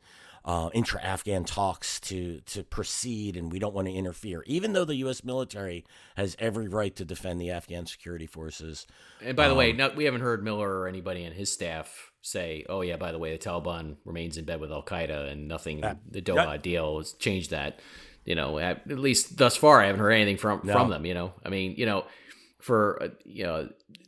Speaker 2: intra-Afghan talks to proceed, and we don't want to interfere, even though the U.S. military has every right to defend the Afghan security forces.
Speaker 1: And by the way, we haven't heard Miller or anybody in his staff say, oh yeah, by the way, the Taliban remains in bed with Al-Qaeda and nothing, the Doha deal has changed that. At least thus far, I haven't heard anything from them. I mean,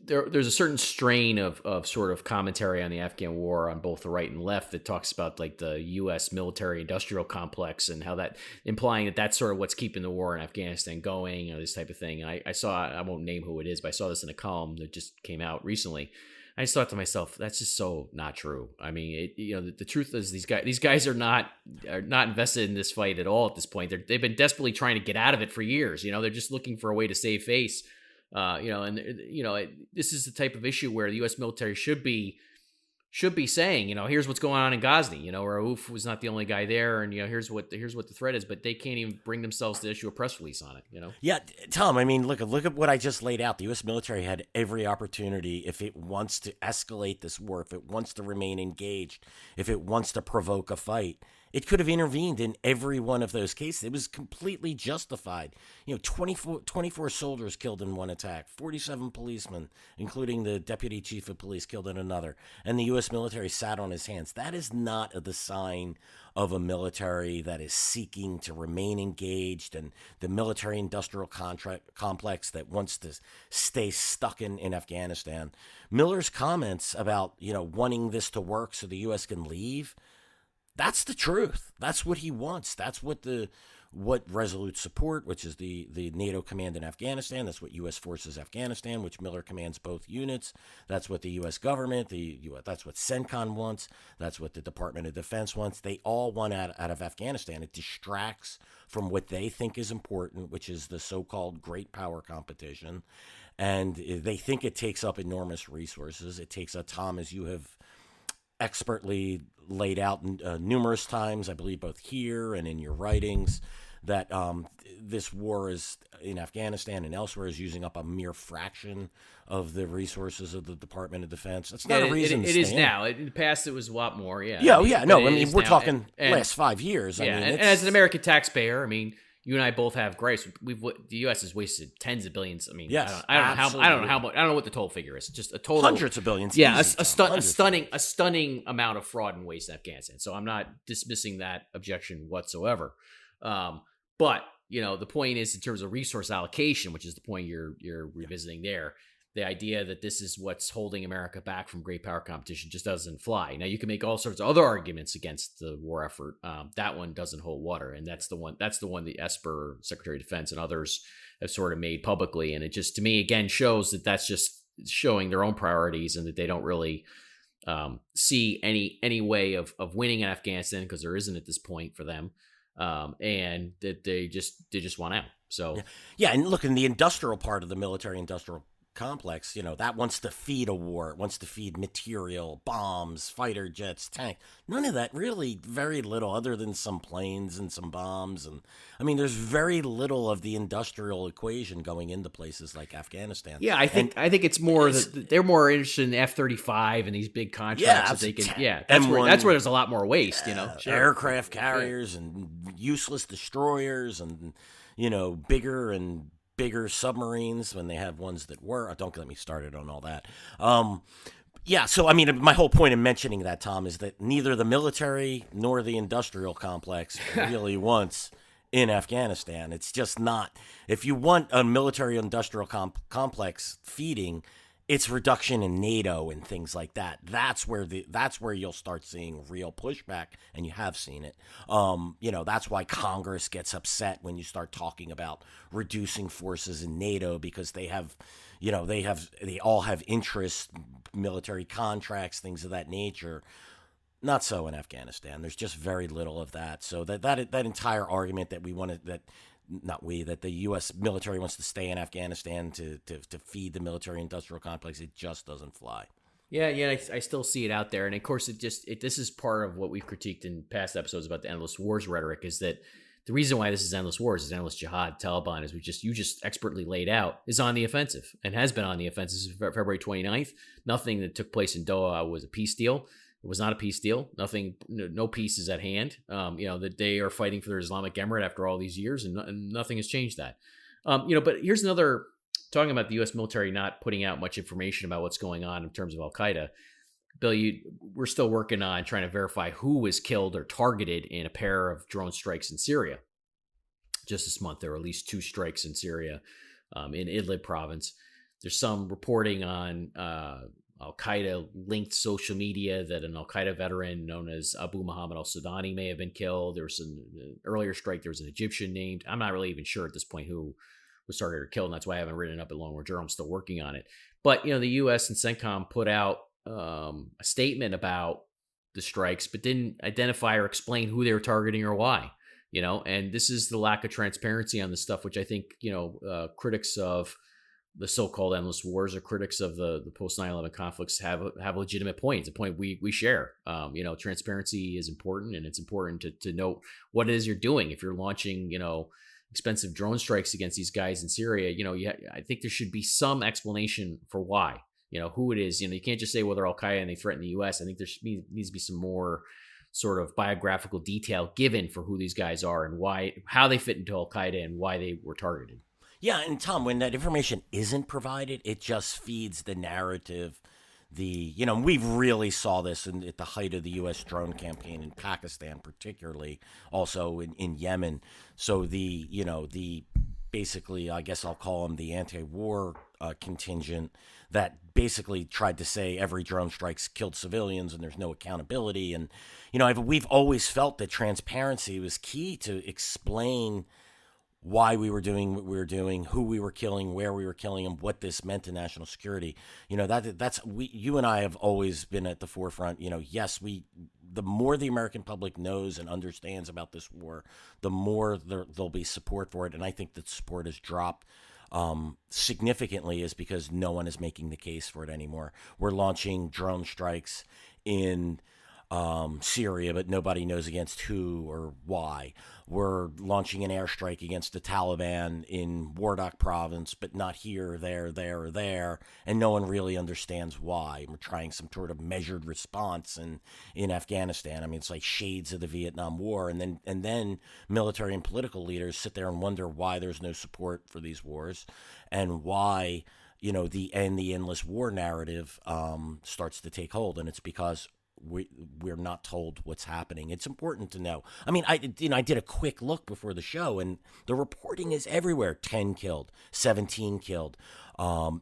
Speaker 1: there's a certain strain of sort of commentary on the Afghan war on both the right and left that talks about like the U.S. military industrial complex and how that implying that that's sort of what's keeping the war in Afghanistan going, this type of thing. And I won't name who it is, but I saw this in a column that just came out recently. I just thought to myself, that's just so not true. I mean, the truth is these guys are not invested in this fight at all at this point. They've been desperately trying to get out of it for years. They're just looking for a way to save face. This is the type of issue where the U.S. military should be saying, here's what's going on in Ghazni. Ra'uf was not the only guy there, and here's what the threat is, but they can't even bring themselves to issue a press release on it.
Speaker 2: Yeah, Tom. I mean, look at what I just laid out. The U.S. military had every opportunity, if it wants to escalate this war, if it wants to remain engaged, if it wants to provoke a fight. It could have intervened in every one of those cases. It was completely justified. 24 soldiers killed in one attack, 47 policemen, including the deputy chief of police, killed in another. And the U.S. military sat on his hands. That is not the sign of a military that is seeking to remain engaged, and the military-industrial complex that wants to stay stuck in Afghanistan. Miller's comments about, wanting this to work so the U.S. can leave, that's the truth. That's what he wants. That's what Resolute Support, which is the NATO command in Afghanistan, that's what U.S. Forces Afghanistan, which Miller commands both units. That's what the U.S. government, that's what CENTCOM wants. That's what the Department of Defense wants. They all want out of Afghanistan. It distracts from what they think is important, which is the so-called great power competition. And they think it takes up enormous resources. It takes up, Tom, as you have expertly laid out numerous times, I believe both here and in your writings, that this war is in Afghanistan and elsewhere is using up a mere fraction of the resources of the Department of Defense. That's not a reason.
Speaker 1: It is now. In the past, it was a lot more. Yeah.
Speaker 2: We're talking last 5 years.
Speaker 1: And as an American taxpayer, you and I both have gripes. The U.S. has wasted tens of billions.
Speaker 2: Yes,
Speaker 1: I don't know how much. I don't know what the total figure is. Just a total
Speaker 2: hundreds of billions.
Speaker 1: Yeah, a stunning amount of fraud and waste in Afghanistan. So I'm not dismissing that objection whatsoever. But the point is, in terms of resource allocation, which is the point you're revisiting there, the idea that this is what's holding America back from great power competition just doesn't fly. Now, you can make all sorts of other arguments against the war effort. That one doesn't hold water, and that's the one the Esper, Secretary of Defense, and others have sort of made publicly. And it just, to me, again, shows that that's just showing their own priorities, and that they don't really see any way of winning in Afghanistan, because there isn't at this point for them, and that they just want out. So
Speaker 2: and look, in the industrial part of the military-industrial complex, that wants to feed a war. It wants to feed material, bombs, fighter jets, tanks. None of that, really, very little, other than some planes and some bombs. And there's very little of the industrial equation going into places like Afghanistan.
Speaker 1: Yeah, I think it's more that they're more interested in the F-35 and these big contracts that they can. That's where there's a lot more waste.
Speaker 2: Sure. Aircraft carriers and useless destroyers and bigger and bigger submarines when they have ones that were. Don't get me started on all that. Yeah, so I mean, my whole point in mentioning that, Tom, is that neither the military nor the industrial complex really wants in Afghanistan. It's just not. If you want a military-industrial complex feeding, it's reduction in NATO and things like that. That's where you'll start seeing real pushback, and you have seen it. That's why Congress gets upset when you start talking about reducing forces in NATO, because they all have interests, military contracts, things of that nature. Not so in Afghanistan. There's just very little of that. So that entire argument that that the U.S. military wants to stay in Afghanistan to feed the military-industrial complex, it just doesn't fly.
Speaker 1: Yeah, I still see it out there, and of course, this is part of what we've critiqued in past episodes about the endless wars rhetoric. Is that the reason why this is endless wars, is endless jihad, Taliban, as you just expertly laid out, is on the offensive and has been on the offensive since February 29th. Nothing that took place in Doha was a peace deal. It was not a peace deal. No peace is at hand. That they are fighting for their Islamic Emirate after all these years, and nothing has changed that. But here's another, talking about the U.S. military not putting out much information about what's going on in terms of Al-Qaeda. Bill, we're still working on trying to verify who was killed or targeted in a pair of drone strikes in Syria. Just this month, there were at least 2 strikes in Syria, in Idlib province. There's some reporting on Al-Qaeda linked social media that an Al-Qaeda veteran known as Abu Muhammad al-Sudani may have been killed. There was an earlier strike. There was an Egyptian named. I'm not really even sure at this point who was targeted or killed, and that's why I haven't written it up at Long War Journal. I'm still working on it. But, the U.S. and CENTCOM put out a statement about the strikes, but didn't identify or explain who they were targeting or why. And this is the lack of transparency on this stuff, which I think, critics of the so-called endless wars or critics of the post 9/11 conflicts have a legitimate point. It's a point we share. Transparency is important, and it's important to note what it is you're doing. If you're launching, expensive drone strikes against these guys in Syria, I think there should be some explanation for why, who it is. You can't just say, well, they're Al-Qaeda and they threaten the U.S. I think there needs to be some more sort of biographical detail given for who these guys are and how they fit into Al-Qaeda and why they were targeted.
Speaker 2: Yeah, and Tom, when that information isn't provided, it just feeds the narrative. We really saw this at the height of the U.S. drone campaign in Pakistan, particularly, also in Yemen. So the basically, I guess I'll call them the anti-war contingent that basically tried to say every drone strike's killed civilians and there's no accountability. And, we've always felt that transparency was key to explain why we were doing what we were doing, who we were killing, where we were killing them, what this meant to national security. You and I have always been at the forefront. Yes, the more the American public knows and understands about this war, the more there'll be support for it. And I think that support has dropped significantly, is because no one is making the case for it anymore. We're launching drone strikes in Syria, but nobody knows against who or why. We're launching an airstrike against the Taliban in Wardak province, but not here, there, or there, and no one really understands why. We're trying some sort of measured response in Afghanistan. I mean, it's like shades of the Vietnam War, and then military and political leaders sit there and wonder why there's no support for these wars, and why the endless war narrative starts to take hold, and it's because we're not told what's happening. It's important to know. I mean, I did a quick look before the show, and the reporting is everywhere. 10 killed, 17 killed. Who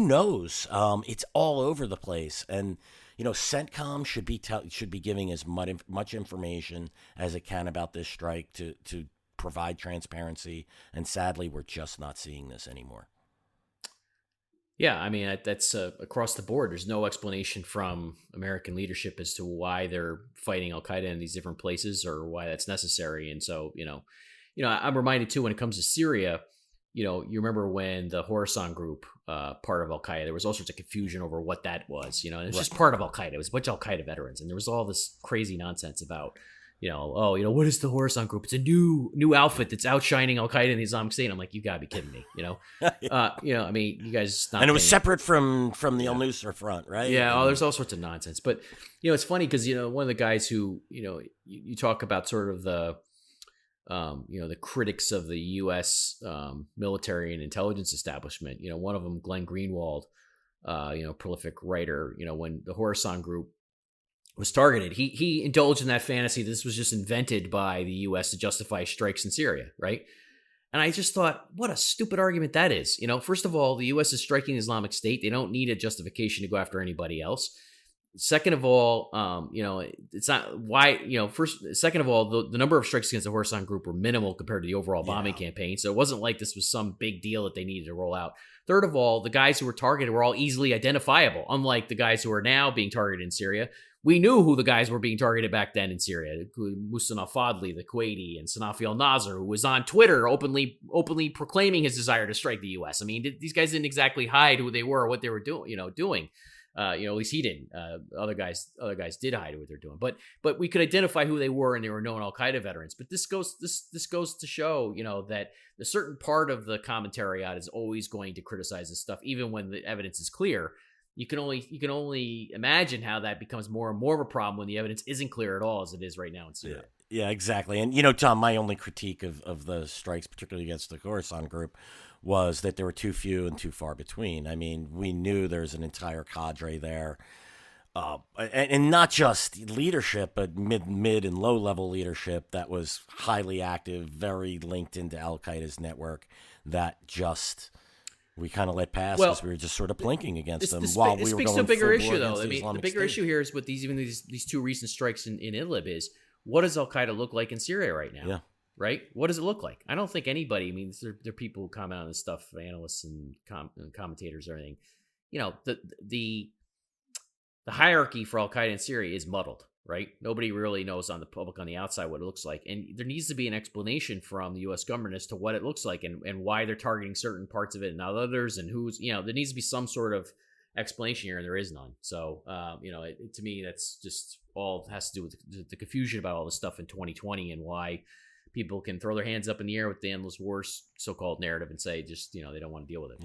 Speaker 2: knows? It's all over the place, and CENTCOM should be giving as much information as it can about this strike to provide transparency. And sadly, we're just not seeing this anymore.
Speaker 1: Yeah, I mean, that's across the board. There's no explanation from American leadership as to why they're fighting Al-Qaeda in these different places or why that's necessary. And so, I'm reminded too, when it comes to Syria, you remember when the Khorasan group, part of Al-Qaeda, there was all sorts of confusion over what that was, and it's just part of Al-Qaeda. It was a bunch of Al-Qaeda veterans. And there was all this crazy nonsense about, what is the Khorasan group? It's a new outfit that's outshining Al-Qaeda in the Islamic State. I'm like, you gotta be kidding me, I mean, you guys not.
Speaker 2: And it was separate from the Al-Nusra front, right?
Speaker 1: Yeah, there's all sorts of nonsense. But it's funny because one of the guys who you talk about sort of the the critics of the U.S. Military and intelligence establishment. One of them, Glenn Greenwald, prolific writer. When the Khorasan group was targeted, he indulged in that fantasy that this was just invented by the U.S. to justify strikes in Syria, right? And I just thought, what a stupid argument that is. First of all, the U.S. is striking the Islamic State. They don't need a justification to go after anybody else. Second of all, it's not why, second of all, the number of strikes against the Khorasan group were minimal compared to the overall bombing campaign. So it wasn't like this was some big deal that they needed to roll out. Third of all, the guys who were targeted were all easily identifiable, unlike the guys who are now being targeted in Syria. We knew who the guys were being targeted back then in Syria. Mustafa Fadli, the Kuwaiti, and Sanafi al-Nasr, who was on Twitter openly proclaiming his desire to strike the U.S. I mean, these guys didn't exactly hide who they were or what they were doing. At least he didn't. Other guys did hide what they're doing. But we could identify who they were, and they were known Al-Qaeda veterans. But this goes to show, that a certain part of the commentariat is always going to criticize this stuff, even when the evidence is clear. You can only imagine how that becomes more and more of a problem when the evidence isn't clear at all, as it is right now in Syria.
Speaker 2: Yeah, exactly. And, Tom, my only critique of the strikes, particularly against the Khorasan group, was that there were too few and too far between. I mean, we knew there's an entire cadre there, and not just leadership, but mid and low-level leadership that was highly active, very linked into Al-Qaeda's network, that just... we kind of let pass because we were just sort of plinking against them while we were going
Speaker 1: to a bigger issue,
Speaker 2: full-bore
Speaker 1: though.
Speaker 2: against
Speaker 1: I
Speaker 2: the
Speaker 1: mean, the
Speaker 2: Islamic
Speaker 1: bigger
Speaker 2: State.
Speaker 1: issue here is with these two recent strikes in Idlib is, what does Al-Qaeda look like in Syria right now?
Speaker 2: Yeah.
Speaker 1: Right? What does it look like? I don't think anybody, I mean, there are people who comment on this stuff, analysts and commentators and everything. The hierarchy for Al-Qaeda in Syria is muddled, right? Nobody really knows on the public on the outside what it looks like. And there needs to be an explanation from the U.S. government as to what it looks like and why they're targeting certain parts of it and not others, and who's, there needs to be some sort of explanation here, and there is none. So, to me, that's just all has to do with the confusion about all this stuff in 2020 and why people can throw their hands up in the air with the endless wars so-called narrative and say just, they don't want to deal with it.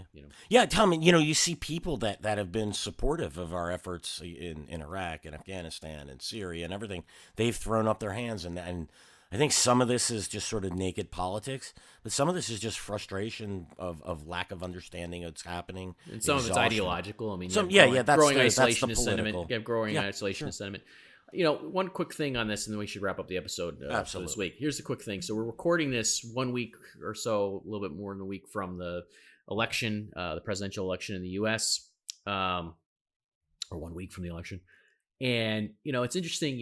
Speaker 2: Yeah, Tom, you see people that have been supportive of our efforts in Iraq and Afghanistan and Syria and everything. They've thrown up their hands, and I think some of this is just sort of naked politics, but some of this is just frustration of lack of understanding of what's happening.
Speaker 1: And some of it's ideological. I mean,
Speaker 2: that's
Speaker 1: growing
Speaker 2: the
Speaker 1: isolationist sentiment.
Speaker 2: political.
Speaker 1: Yeah, growing isolationist sentiment. One quick thing on this, and then we should wrap up the episode for this week. Here's the quick thing. So we're recording this 1 week or so, a little bit more than a week from the election, the presidential election in the U.S., or 1 week from the election. And, it's interesting,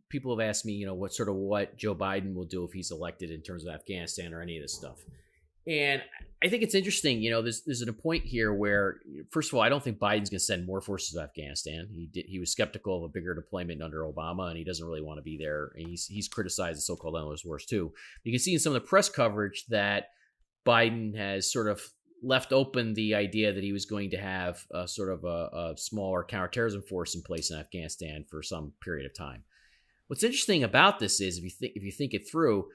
Speaker 1: people have asked me, what Joe Biden will do if he's elected in terms of Afghanistan or any of this stuff. And I think it's interesting, there's a point here where, first of all, I don't think Biden's going to send more forces to Afghanistan. He was skeptical of a bigger deployment under Obama, and he doesn't really want to be there. And he's criticized the so-called endless wars too. You can see in some of the press coverage that Biden has sort of left open the idea that he was going to have a smaller counterterrorism force in place in Afghanistan for some period of time. What's interesting about this is if you think it through,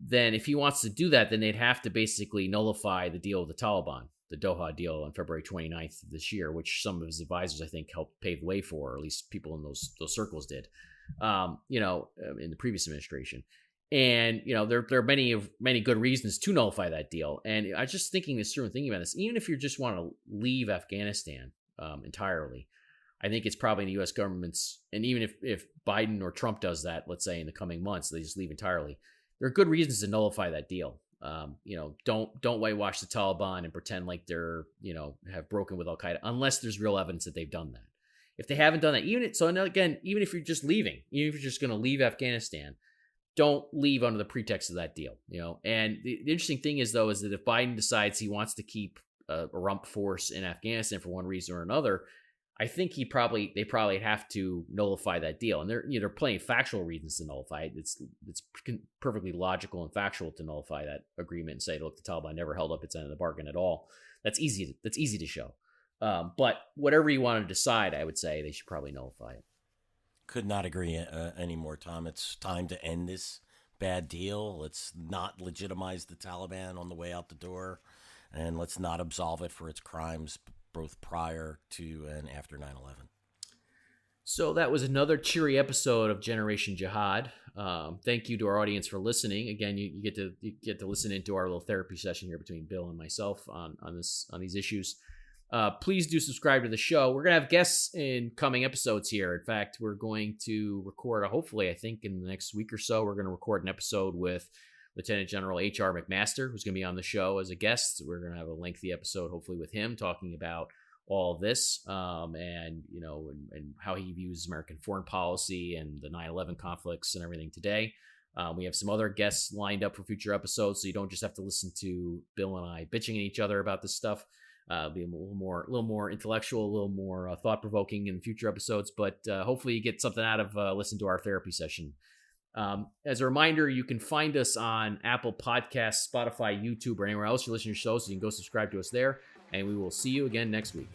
Speaker 1: then if he wants to do that, then they'd have to basically nullify the deal with the Taliban, the Doha deal on February 29th of this year, which some of his advisors, I think, helped pave the way for, or at least people in those circles did, in the previous administration. And, there are many good reasons to nullify that deal. And I was just thinking this through and thinking about this. Even if you just want to leave Afghanistan entirely, I think it's probably in the U.S. government's, and even if Biden or Trump does that, let's say in the coming months, they just leave entirely. There are good reasons to nullify that deal. Don't whitewash the Taliban and pretend like they're, have broken with Al-Qaeda unless there's real evidence that they've done that. If they haven't done that, even if you're just leaving, even if you're just going to leave Afghanistan, don't leave under the pretext of that deal, And the interesting thing is, though, is that if Biden decides he wants to keep a rump force in Afghanistan for one reason or another, I think they probably have to nullify that deal. And there are plenty of factual reasons to nullify it. It's perfectly logical and factual to nullify that agreement and say, look, the Taliban never held up its end of the bargain at all. That's easy to show. But whatever you want to decide, I would say they should probably nullify it.
Speaker 2: Could not agree anymore, Tom. It's time to end this bad deal. Let's not legitimize the Taliban on the way out the door, and let's not absolve it for its crimes both prior to and after 9/11.
Speaker 1: So that was another cheery episode of Generation Jihad. Thank you to our audience for listening. Again, you get to listen into our little therapy session here between Bill and myself on these issues. Please do subscribe to the show. We're gonna have guests in coming episodes here. In fact, we're going to record. Hopefully, I think in the next week or so, we're going to record an episode with Lieutenant General H.R. McMaster, who's going to be on the show as a guest. We're going to have a lengthy episode, hopefully, with him talking about all of this, and how he views American foreign policy and the 9/11 conflicts and everything today. We have some other guests lined up for future episodes, so you don't just have to listen to Bill and I bitching at each other about this stuff. Be a little more intellectual, a little more thought provoking in future episodes. But hopefully, you get something out of listening to our therapy session. As a reminder, you can find us on Apple Podcasts, Spotify, YouTube, or anywhere else you listen to your show. So you can go subscribe to us there, and we will see you again next week.